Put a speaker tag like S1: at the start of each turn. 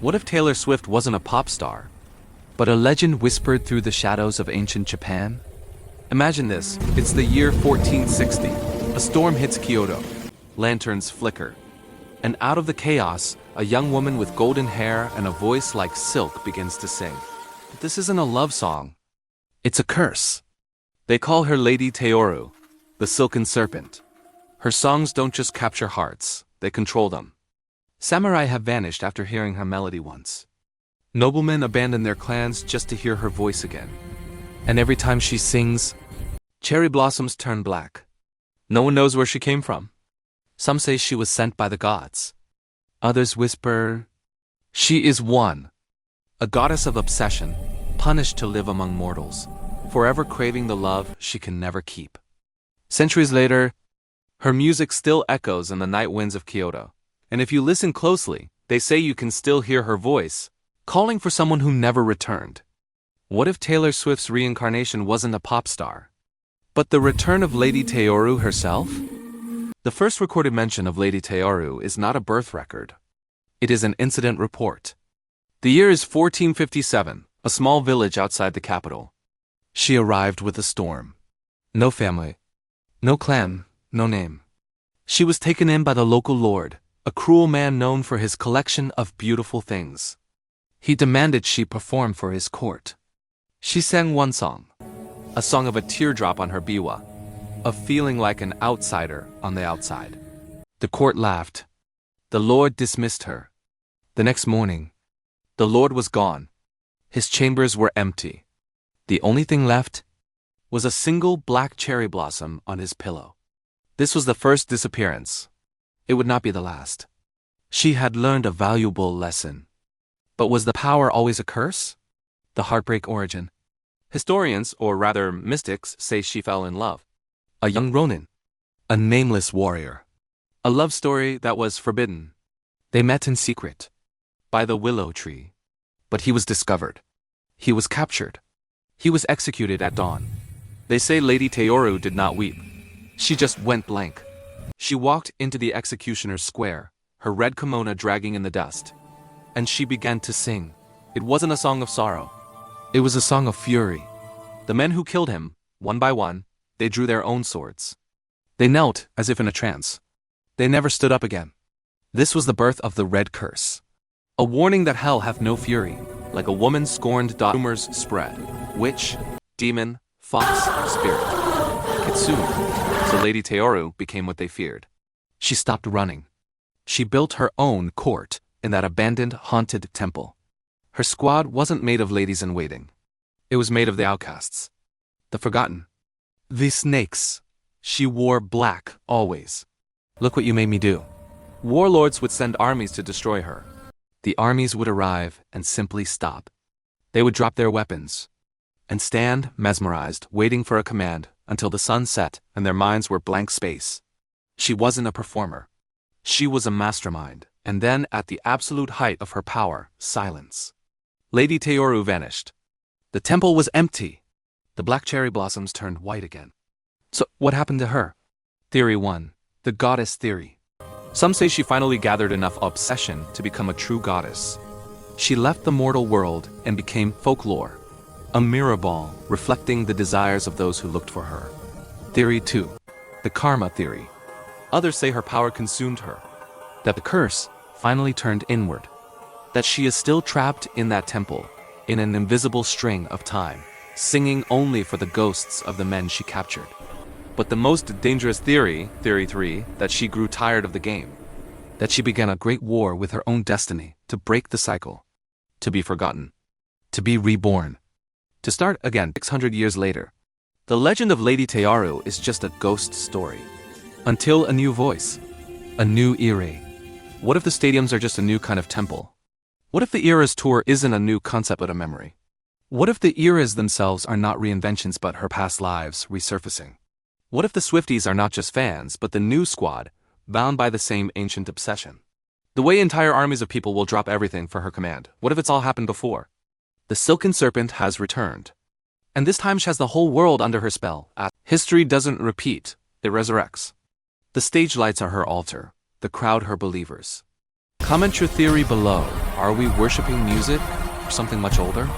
S1: What if Taylor Swift wasn't a pop star, but a legend whispered through the shadows of ancient Japan? Imagine this, it's the year 1460. A storm hits Kyoto. Lanterns flicker. And out of the chaos, a young woman with golden hair and a voice like silk begins to sing. But this isn't a love song. It's a curse. They call her Lady Teoru, the silken serpent. Her songs don't just capture hearts, they control them. Samurai have vanished after hearing her melody once. Noblemen abandon their clans just to hear her voice again. And every time she sings, cherry blossoms turn black. No one knows where she came from. Some say she was sent by the gods. Others whisper, she is one. A goddess of obsession, punished to live among mortals, forever craving the love she can never keep. Centuries later, her music still echoes in the night winds of Kyoto. And if you listen closely, they say you can still hear her voice, calling for someone who never returned. What if Taylor Swift's reincarnation wasn't a pop star, but the return of Lady Teoru herself? The first recorded mention of Lady Teoru is not a birth record. It is an incident report. The year is 1457, a small village outside the capital. She arrived with a storm. No family, no clan, no name. She was taken in by the local lord, a cruel man known for his collection of beautiful things. He demanded she perform for his court. She sang one song, a song of a teardrop on her biwa, of feeling like an outsider on the outside. The court laughed. The lord dismissed her. The next morning, the lord was gone. His chambers were empty. The only thing left was a single black cherry blossom on his pillow. This was the first disappearance. It would not be the last. She had learned a valuable lesson. But was the power always a curse? The heartbreak origin. Historians, or rather mystics, say she fell in love. A young ronin. A nameless warrior. A love story that was forbidden. They met in secret. By the willow tree. But he was discovered. He was captured. He was executed at dawn. They say Lady Teoru did not weep. She just went blank. She walked into the executioner's square, her red kimono dragging in the dust. And she began to sing. It wasn't a song of sorrow. It was a song of fury. The men who killed him, one by one, they drew their own swords. They knelt as if in a trance. They never stood up again. This was the birth of the Red Curse. A warning that hell hath no fury, like a woman scorned. Rumors spread. Witch, demon, fox, spirit. Kitsune. So Lady Teoru became what they feared. She stopped running. She built her own court in that abandoned, haunted temple. Her squad wasn't made of ladies-in-waiting. It was made of the outcasts. The forgotten. The snakes. She wore black, always. Look what you made me do. Warlords would send armies to destroy her. The armies would arrive and simply stop. They would drop their weapons and stand, mesmerized, waiting for a command until the sun set and their minds were blank space. She wasn't a performer. She was a mastermind, and then at the absolute height of her power, silence. Lady Teoru vanished. The temple was empty. The black cherry blossoms turned white again. So, what happened to her? Theory 1. The goddess theory. Some say she finally gathered enough obsession to become a true goddess. She left the mortal world and became Folklore, a mirror ball reflecting the desires of those who looked for her. Theory 2. The karma theory. Others say her power consumed her, that the curse finally turned inward, that she is still trapped in that temple, in an invisible string of time, singing only for the ghosts of the men she captured. But the most dangerous theory, Theory 3, that she grew tired of the game, that she began a great war with her own destiny to break the cycle, to be forgotten, to be reborn, to start again 600 years later. The legend of Lady Teoru is just a ghost story. Until a new voice, a new era. What if the stadiums are just a new kind of temple? What if the Eras tour isn't a new concept but a memory? What if the Eras themselves are not reinventions but her past lives resurfacing? What if the Swifties are not just fans but the new squad, bound by the same ancient obsession? The way entire armies of people will drop everything for her command. What if it's all happened before? The silken serpent has returned. And this time she has the whole world under her spell. History doesn't repeat, it resurrects. The stage lights are her altar, the crowd her believers. Comment your theory below. Are we worshipping music or something much older?